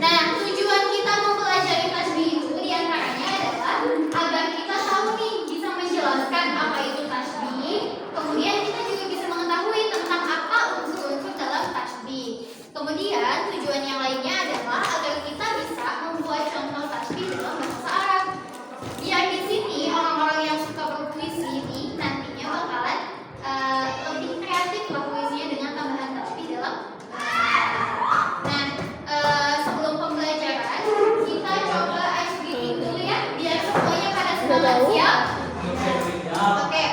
Nah, tujuan kita mempelajari tasbih itu diantaranya adalah agar kita tahu nih, bisa menjelaskan apa itu tasbih. Kemudian kita juga bisa mengetahui tentang apa unsur-unsur dalam tasbih. Kemudian tujuan yang lainnya adalah agar kita bisa membuat contoh tasbih dalam bahasa Arab. Biar di sini orang-orang yang suka berpuisi ini nantinya bakalan lebih kreatif lah puisinya dengan tambahan tasbih dalam bahasa Arab. Nah, sebelum pembelajaran kita coba ice breathing dulu ya, biar semuanya pada semangat. Siap? Oke.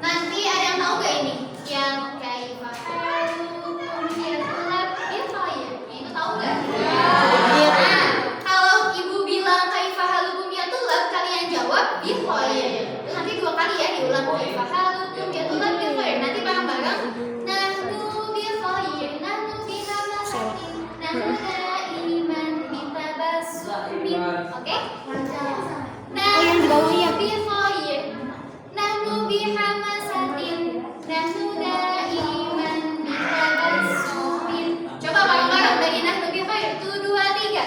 Nanti ada yang tahu gak ini? Yang kaifa halukum yatulab bil khair. Itu tahu gak? Nah, kalau ibu bilang kaifa halukum yatulab, kalian jawab bil khair. Nanti 2 kali ya diulang, kaifa halukum yatulab bil khair. Nanti bareng-bareng. Nahnu bil khair, nahnu bihamasatin, nahnu daiman bitabassumin. Oke? Nahnu bil khair, nahnu bihamasatin, nahnu daiman bitabassumin. Coba bareng-bareng dari nahnu bil khair. 1, 2, 3.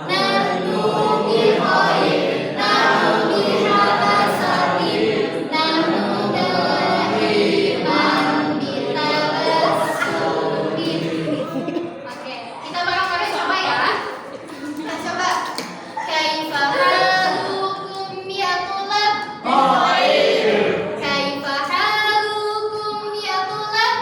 Nahnu bil khair, nahnu bihamasatin, nahnu daiman bitabassumin. Oke, kita bareng-bareng coba ya. Nah, coba. Kaifa halukum ya tulab? Kaifa halukum ya tulab?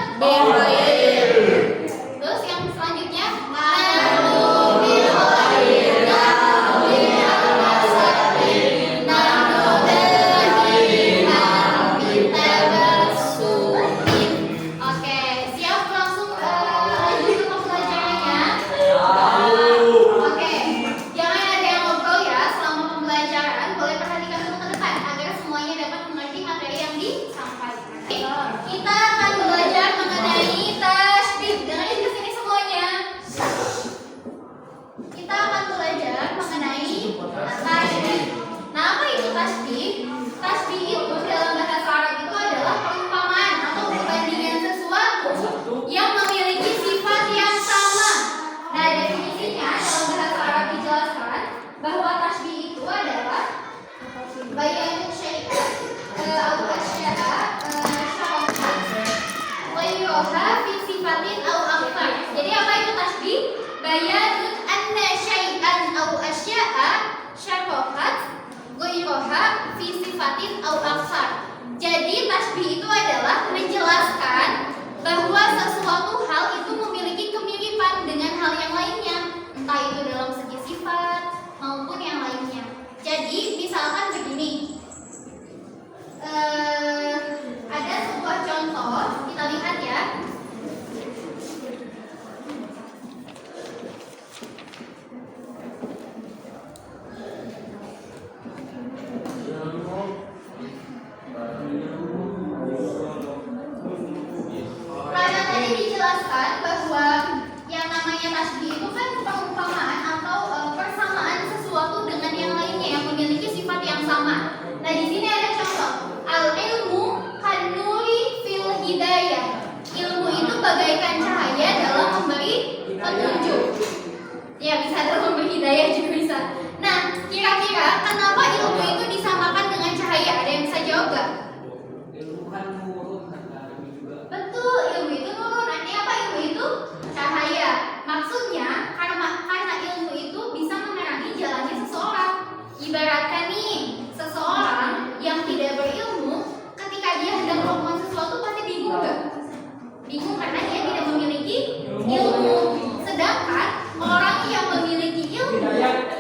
Terus yang selanjutnya, nahnu bil khair, nahnu bihamasatin, nahnu daiman bitabassumin. Oke, siap langsung lanjut ke pembelajarannya. Oke, jangan ada yang ngobrol ya selama pembelajaran. Boleh perhatikan dulu ke depan agar semuanya dapat mengerti materi yang disampaikan. Kita akan belajar mengenai tasbih. Dengerin ke sini semuanya. Kita akan belajar mengenai tasbih. Nah, apa itu tasbih? Tasbih itu dalam bahasa Arab itu adalah perumpamaan atau perbandingan sesuatu yang memiliki sifat yang sama. Nah, definisinya dalam bahasa Arab dijelaskan bahwa tasbih itu adalah bayanu syai'an au asya'a syarafat ghairuha fi sifatin au akthar. Jadi apa itu tasbih? Bayanun anna syai'an au asya'a syarafat ghairuha fi sifatin au akthar. Jadi tasbih itu adalah menjelaskan bahwa sesuatu hal itu memiliki kemiripan dengan hal yang lainnya, entah itu dalam segi sifat maupun yang lainnya. Jadi misalkan begini, ada sebuah contoh, kita lihat ya. Karena tadi dijelaskan bahwa yang namanya tasbih itu kan perumpamaan atau persamaan sesuatu dengan yang lainnya yang memiliki sifat yang sama. Nah, di sini ada contoh. Al-ilmu kan-nuri fil hidayah. Ilmu itu bagaikan cahaya dalam memberi petunjuk. Ya, bisa dalam memberi hidayah juga bisa. Nah, kira-kira kenapa ilmu itu disamakan dengan cahaya? Ada yang bisa jawab gak? Betul, ilmu itu nurun. Artinya apa ilmu itu? Cahaya. Maksudnya karena ilmu itu bisa menerangi jalannya seseorang. Ibaratkan nih, seseorang yang tidak berilmu, ketika dia hendak melakukan sesuatu pasti bingung gak? Bingung karena dia tidak memiliki ilmu. Sedangkan orang yang memiliki ilmu,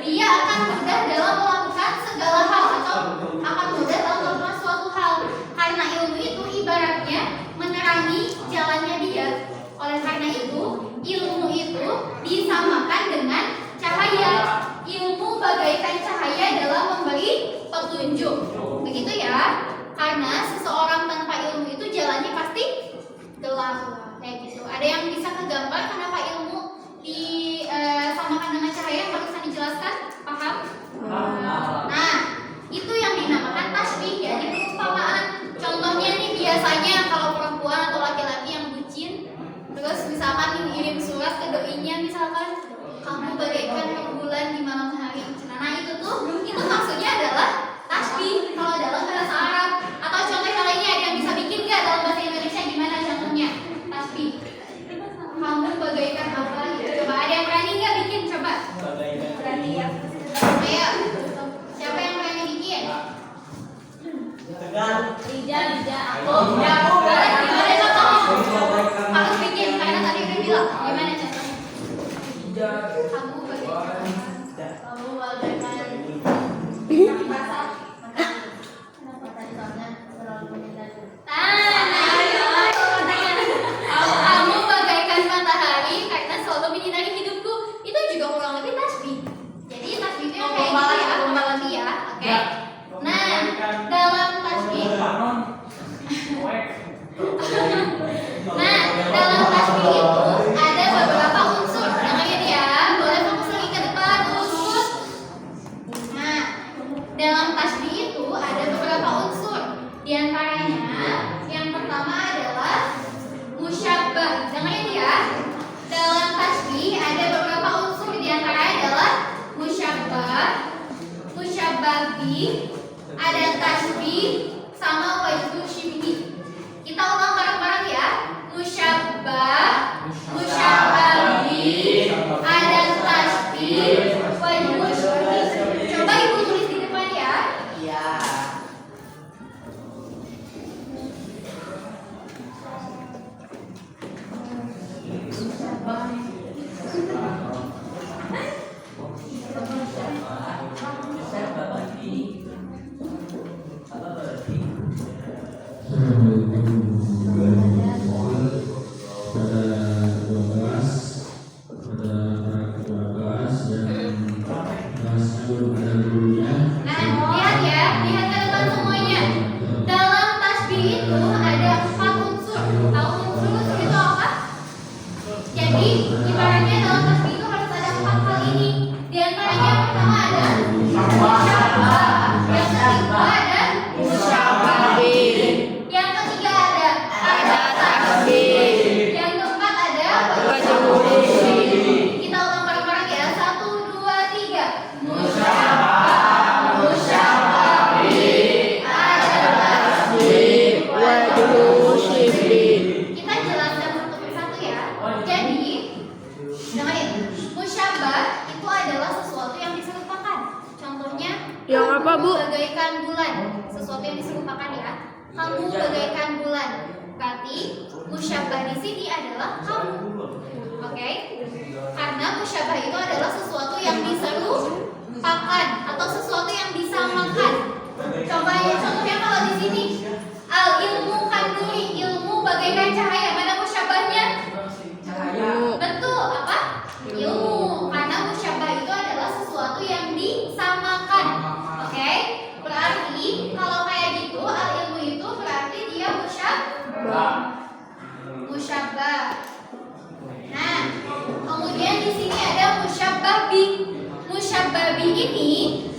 dia akan mudah dalam melakukan segala hal atau akan mudah dalam melakukan suatu hal. Karena ilmu itu ibaratnya menerangi jalannya dia. Oleh karena itu, ilmu itu disamakan dengan cahaya. Ilmu bagaikan cahaya dalam memberi petunjuk. Begitu ya. Karena seseorang tanpa ilmu itu jalannya pasti gelap. Kayak gitu. Ada yang bisa kegambar kenapa ilmu disamakan dengan cahaya yang barusan dijelaskan? Paham? Nah, itu yang dinamakan tasbih ya, di perumpamaan. Contohnya nih, biasanya kalau perempuan atau laki-laki yang bucin, terus misalkan ngirim surat ke doinya, misalkan kamu bagaikan bulan di malam hari. Nah itu maksudnya adalah tasbih kalau dalam bahasa Arab. Atau contoh yang lainnya ada yang bisa bikin nggak dalam bahasa Indonesia, gimana contohnya tasbih? Kamu bagaikan apa? Coba ada yang berani nggak bikin? Coba. Berani ya. Ayo. Siapa yang berani bikin? Lija. Aku. Boleh. Gimana contohnya? Harus bikin karena tadi udah bilang. Gimana contohnya? Kamu bagaikan. Kamu bagaikan. Kenapa tadi soalnya selalu menghindari? Kamu bagaikan matahari karena selalu menyinari hidupku. Itu juga kurang lebih tasbih. Jadi tasbih itu yang kayak gitu ya, lagi ya, oke? Nah, dalam tasbih itu ada beberapa unsur. Dengerin ya, boleh fokus lagi ke depan, fokus. Nah, dalam tasbih itu ada beberapa unsur. Di antaranya, yang pertama adalah musyabbah. Dengerin ya. Dalam tasbih ada beberapa unsur. Di antaranya adalah musyabbah, musyabbah bi, ada tasbih, sama wajhu syibhi. Kita ulang bareng-bareng ya. Musyabbah, musyabbah bi, ada tasbih, wajhu syibhi. Coba ibu tulis di depan ya. Iya. Bagaikan bulan, sesuatu yang diserupakan ya. Kamu bagaikan bulan. Berarti musyabbah di sini adalah kamu. Oke? Karena musyabbah itu adalah sesuatu yang diserupakan atau sesuatu yang disamakan. Coba ya contohnya kalau di sini al ilmu kanduri, ilmu bagaikan cahaya. Mana musyabbahnya? Cahaya. Betul, apa? Ilmu. Karena musyabbah itu adalah sesuatu yang disamakan. Oke? Berarti kalau kayak gitu al ilmu itu berarti dia musyabbah. Nah, kemudian di sini ada musyabbah bi. Musyabbah bi ini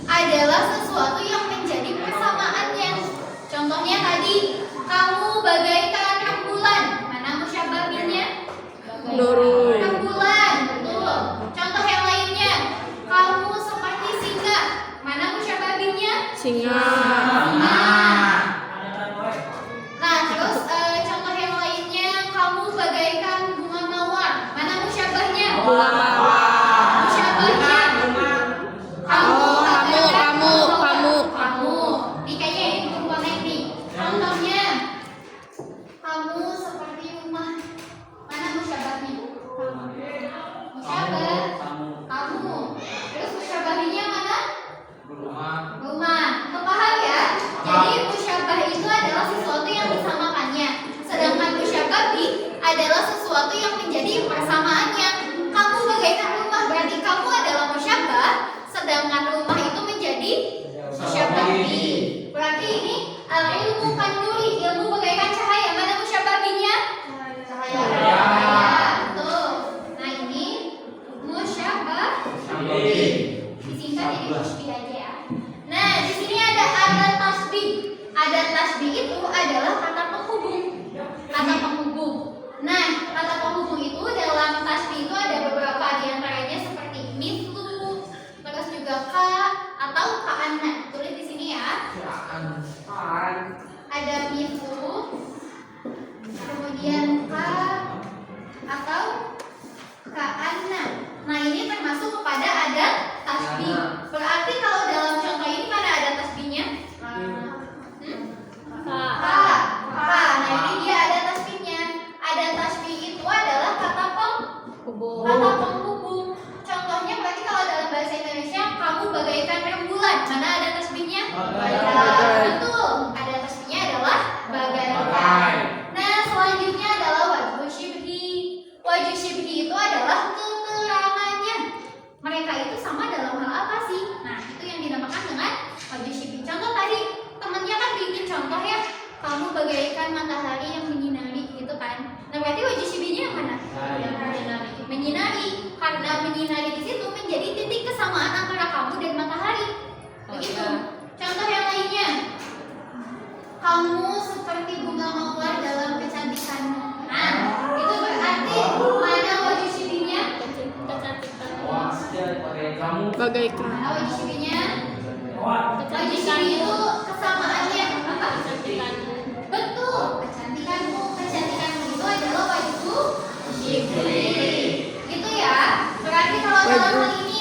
adalah sesuatu yang menjadi persamaannya. Contohnya tadi kamu bagaikan rembulan. Mana musyabbah binya? Rembulan, betul. Contoh yang lainnya, kamu seperti singa. Mana musyabbah binya? Singa. Nah, terus contoh yang lainnya, kamu bagaikan bunga mawar. Mana musyabbahnya? Bunga mawar. Musyabbahnya? Kamu. Ini kayaknya ini bukan konek nih. Contohnya, kamu seperti rumah. Mana musyabbahnya? Musyabbah. Kamu. Terus musyabbahnya mana? Rumah. Kepaham ya? Jadi musyabbah itu adalah sesuatu yang disamakannya. Sedangkan musyabbah bi adalah sesuatu yang menjadi persamaannya. Kamu bagaikan rumah, berarti kamu adalah musyabbah. Sedangkan rumah itu menjadi musyabbah bi. Berarti ini al-ilmu kanduri, ilmu bagaikan cahaya. Mana musyabbah binya? Cahaya. Betul. Nah ini musyabbah bi. Disingkat jadi musybih aja ya. Nah, di sini ada adat tasbih. Adat tasbih itu adalah kata penghubung. Kata penghubung. Nah, kata penghubung itu dalam tasbih itu ada beberapa di antaranya seperti mithlu, bagaikan matahari yang menyinari gitu kan. Nah berarti wajib shibinya yang mana? Menyinari. Karena menyinari di situ menjadi titik kesamaan antara kamu dan matahari. Begitu. Contoh yang lainnya. Kamu seperti bunga mawar dalam kecantikanmu. Nah, itu berarti mana wajib shibinya? Bagaikan. Mana wajib shibinya? Wajib shibi itu kesamaannya apa? Betul, kecantikanmu. Kecantikanmu itu adalah wajib shibi. Gitu ya. Berarti kalau dalam hal ini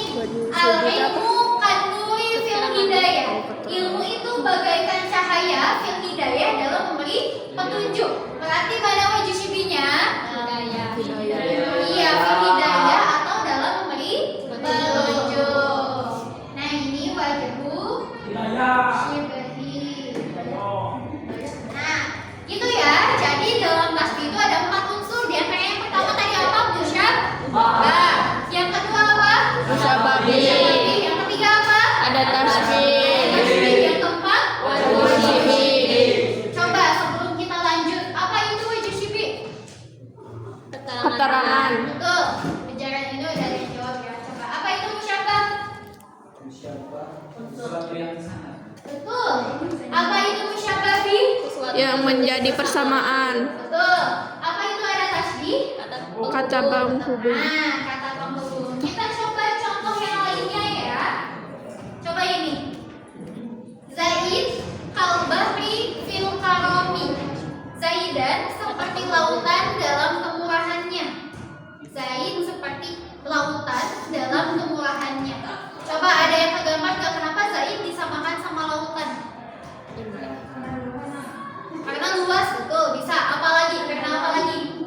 al-ilmu kanuri fil hidayah. Ilmu itu bagaikan cahaya fil hidayah dalam memberi petunjuk. Berarti mana wajib shibinya? Iya, fil hidayah atau dalam memberi petunjuk. Nah, ini wajib shibihi. Nah, gitu ya. Jadi dalam tasbih itu ada 4 unsur. Di antaranya yang pertama tadi apa? Musyabbah. Yang kedua apa? Musyababi. Yang ketiga apa? Ada tasbih. Yang keempat? Wajib shibi. Coba sebelum kita lanjut, apa itu wajib shibi? Keterangan. Betul. Kejaran ini udah ada yang jawab ya. Coba apa itu musyabbah? Betul. Apa itu musyababi? Yang menjadi persamaan. Betul. Apa itu ada tasbih? Kata penghubung. Nah, kata penghubung. Kita coba contoh yang lainnya ya. Coba ini. Zaid kalbahri fil karomi. Zaidan seperti lautan dalam kemurahannya. Zaid seperti lautan dalam kemurahannya. Coba ada yang kegambar gak kenapa Zaid disamakan sama lautan? Karena luas, betul, bisa. Apalagi? Karena apa lagi?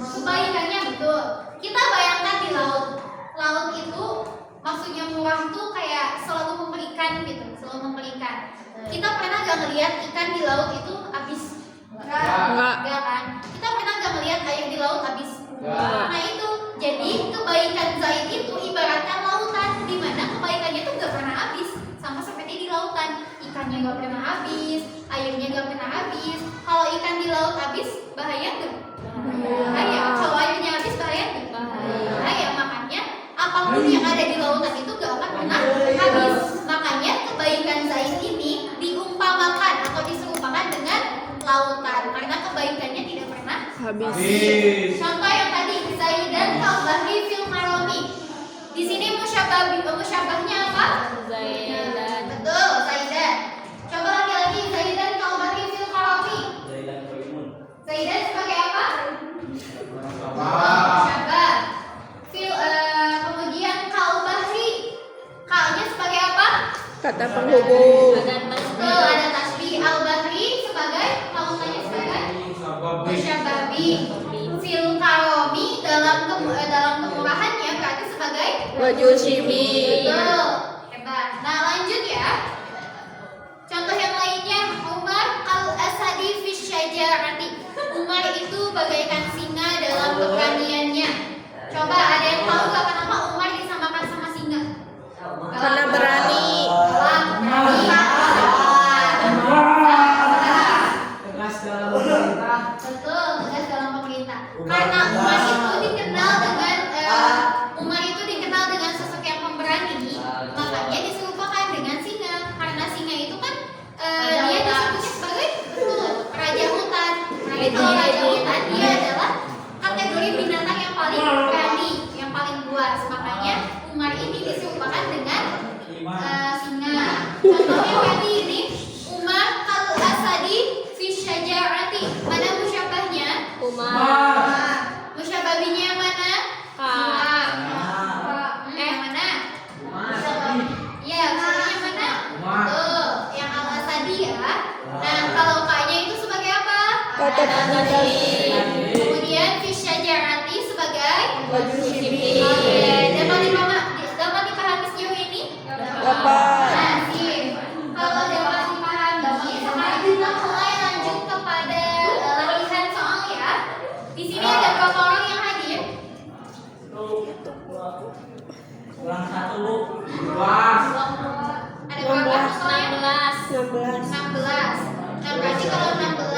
Kebaikannya, betul. Kita bayangkan di laut. Laut itu maksudnya murah tuh kayak selalu memberikan gitu, selalu memberikan. Kita pernah gak ngeliat ikan di laut itu habis? Enggak. Enggak kan? Kita pernah gak ngeliat air di laut habis? Enggak. Nah itu, jadi kebaikan Zaid itu ibaratkan lautan, di mana kebaikannya tuh gak pernah habis, sama seperti di lautan. Ikannya gak pernah habis, airnya gak pernah habis. Kalau ikan di laut habis, bahaya gak? Bahaya. Kalau airnya habis, bahaya gak? Bahaya. Makanya apapun yang ada di lautan itu gak akan pernah habis. Makanya kebaikan Zaid ini diumpamakan atau diserupakan dengan lautan, karena kebaikannya tidak pernah Habis. Contoh yang tadi Zaidan kalbahri fil maromi. Di sini musyabahnya apa? Zaidan. Betul, Zaidan. Coba lagi Zaidan kalbahri fil maromi. Zaidan sebagai apa? Musyabah. Kemudian kalbahri. K-nya sebagai apa? Kata penghubung. Betul, ada tasbih. Al-bahri sebagai lautannya sebagai musyababi. Fil karomi dalam kemurahannya berarti sebagai Wajib shibi. betul. Hebat. Nah, lanjut ya. Contoh yang lainnya, Umar al-Asadi fi syajarati. Umar itu bagaikan singa dalam keberaniannya. Coba ada yang tahu gak kenapa Umar disamakan sama singa? Karena berani. Tegas dalam pemerintah. Betul, tegas dalam pemerintah. Karena Umar itu dikenal dengan sosok yang pemberani, makanya diserupakan dengan singa. Karena singa itu kan dia disebutnya sebagai betul raja hutan. Tapi kalau raja hutan dia adalah kategori binatang yang paling berani, yang paling buas. Makanya Umar ini diserupakan dengan singa. Contohnya tadi ini Umar al-Asadi fi syajarati. Mana musyabahnya? Umar. Musyababinya yang mana? Yang mana? Iya, musyabahnya mana? Tuh, yang al-Asadi ya. Nah, kalau K-nya itu sebagai apa? Kata penghubung. Kemudian fi syajarati sebagai Wajib shibi. Oke, dapat dipahami sejauh ini? Dapat. Nah, sip. Kalau dapat dipahami, sekarang kita mulai lanjut kepada latihan soal ya. Di sini ada berapa orang yang hadir? Kurang satu, Bu. Ada berapa soalnya? 16. 16. Nah, berarti kalau 16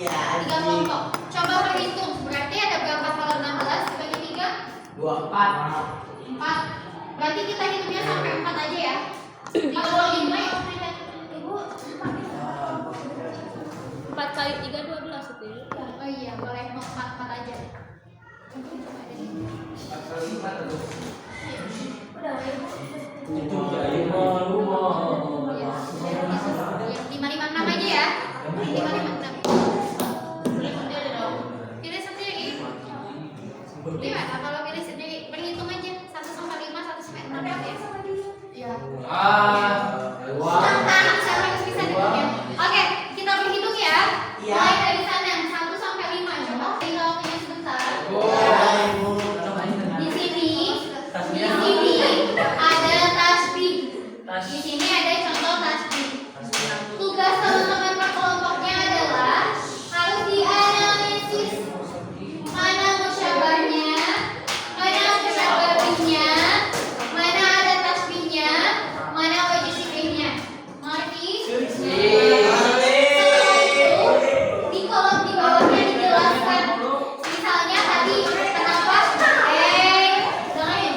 Tiga kelompok. Coba perhitung. Berarti ada berapa kalau 16 dibagi 3? 24. 4. Berarti kita hitungnya sampai 4 aja ya. Kalau 5 ya Ibu 4 kali 3 12 itu. Oh iya, boleh 4 aja. Itu jadi rumah. Yang 556 aja ya. 556. Pilih sendiri. Gimana kalau pilih sendiri? Berhitung aja 1 sampai 5, 1 sampai 6 ya. Iya. Siapa yang bisa dihitung ya? Oke, kita berhitung ya. Mulai dari sana 1 sampai 5. Coba tinggal waktunya sebentar. Di sini ada tasbih. Di sini ada contoh tasbih. Tugas teman-teman per kelompoknya adalah harus dianalisis mana musyabahnya, mana musyabahnya, mana ada tasbihnya, mana wajib sirihnya. Mengerti? Setelah itu di kolom di bawahnya dijelaskan. Misalnya tadi kenapa? Dengerin.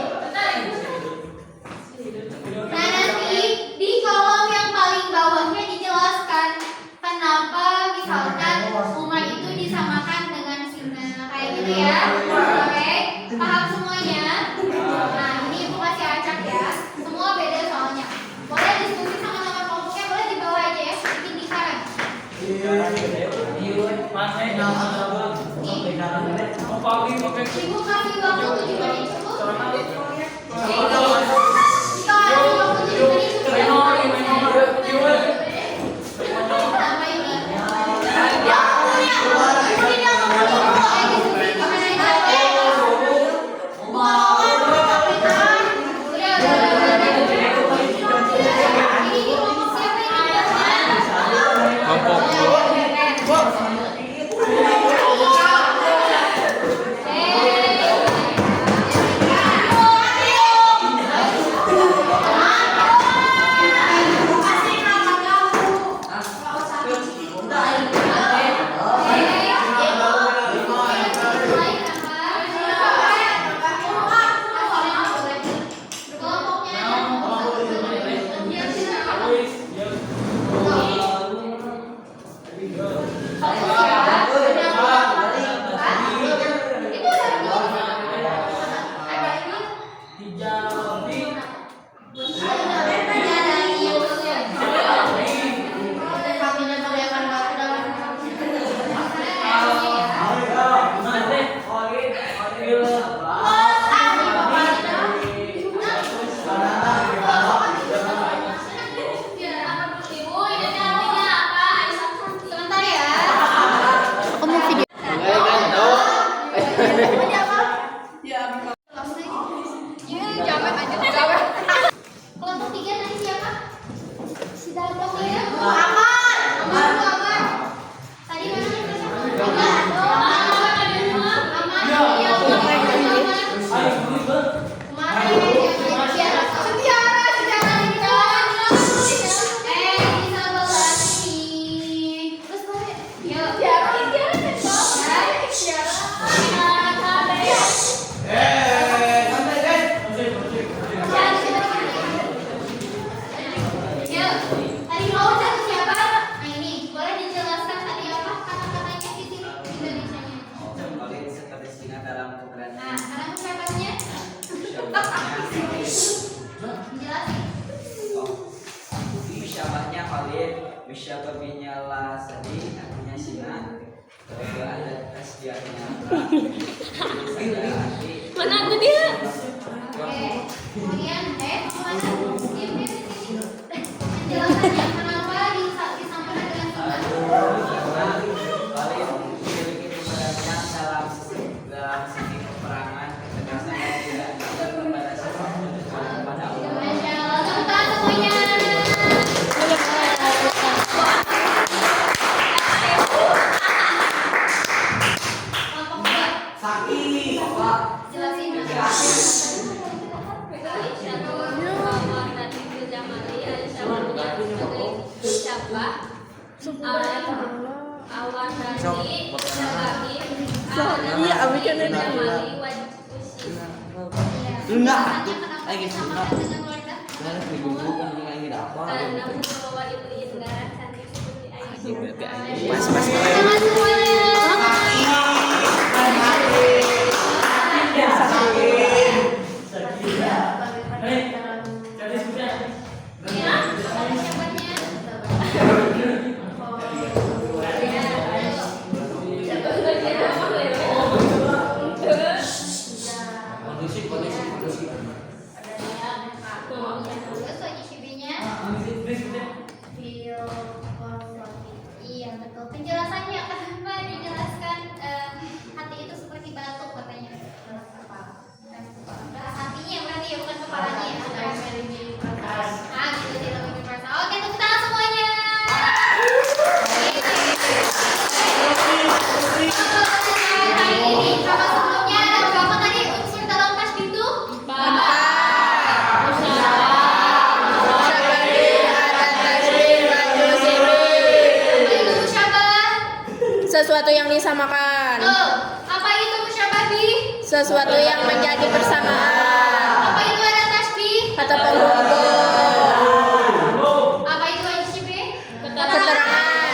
Nah nanti di kolom yang paling bawahnya dijelaskan kenapa misalkan Umar itu disamakan dengan Sina kayak gitu ya. Oke, paham semuanya? Nah ini Ibu kasih acak ya. Semua beda soalnya. Boleh diskusi sama nama kelompoknya, boleh di bawah aja ya. Bikin di sekarang. Ibu kasih waktu 7 menit cukup. Kasih waktu 7 menit cukup. Sama ini. Sebentar ya. Kelompok 3 tadi siapa? Si Dadong ya? Aman. Tadi mana? Tadi mau cari siapa? Nah ini boleh dijelaskan tadi apa kata-katanya di sini Indonesianya. Dalam keberadaan Nah, sekarang ucapannya jelasin. Musyabahnya Khalid, musyabah binyala sadi, artinya Sina. Kedua ada tasbihnya. Mana tuh dia? Oke. Kemudian mana? Diam di sini. Penjelasannya kenapa disampaikan dengan sunnah. Khalid memiliki keberadaan dalam segi peperangan, ketegasan dan tidak kepada sesuatu kepada Allah. Masya Allah, tepuk tangan semuanya. Kelompok 2. Jelasin. Awal Iya, abi kan ada. Sunnah. Ayo Ayo sunnah. Karena digunggu kan ini apa? Pas pas. Teman semuanya. Ya, Kondisi. terus lagi CB-nya. Iya betul. Penjelasannya apa dijelaskan hati itu seperti batu katanya. Hatinya berarti ya bukan kepalanya ya. Ah gitu tidak universal. Oke tepuk tangan semuanya. Hari ini sama sebelumnya ada berapa tadi unsur dalam tasbih itu? Sesuatu yang disamakan, Apa itu musyabah bi? sesuatu yang menjadi bersamaan, Apa itu ada tasbih? kata penghubung, Apa itu ICB? keterangan,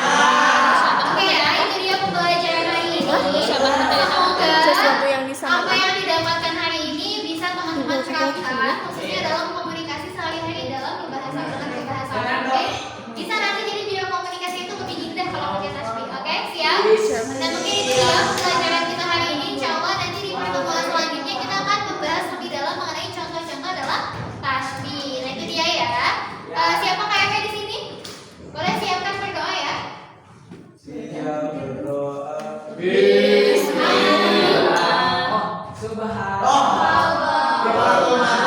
Oke ya, itu dia pembelajaran hari ini. Semoga sesuatu yang apa disamakan. yang didapatkan hari ini bisa teman-teman terapkan, khususnya dalam komunikasi sehari-hari dalam kebahasan. Oke, bisa nanti jadi video komunikasi itu lebih indah kalau pakai tasbih. Oke, siap? Dan mungkin itu ya pembelajaran kita hari ini. Insya Allah nanti di pertemuan selanjutnya kita akan membahas lebih dalam mengenai contoh-contoh dalam tasbih. Nah itu dia ya. Siapa KFW di sini? Boleh siapkan berdoa ya. Subhanallah.